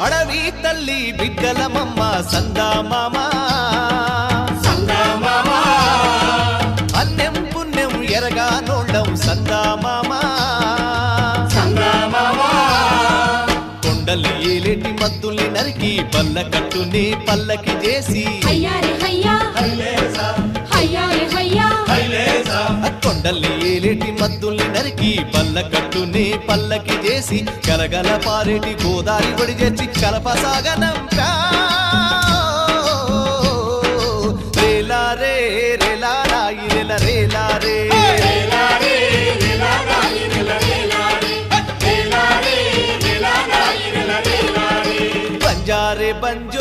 అడవి తల్లి బిడ్డలమమ్మ సందామామ అన్నెం పుణ్యం ఎరగా నోళ్ళం సందామామ కొండలు ఏలేటి మద్దుల్ని నరికి పల్ల కట్టుని పల్లకి చేసి కొండల్ని ఏలేటి మద్దుల్ని నరికి పల్ల కట్టుని పల్లకి చేసి కలగల పారేటి గోదారి ఒడి చేసి కలపసాగనంపా రేలా రే రేలా రాయి రేల రేలా రే బంజారే బంజో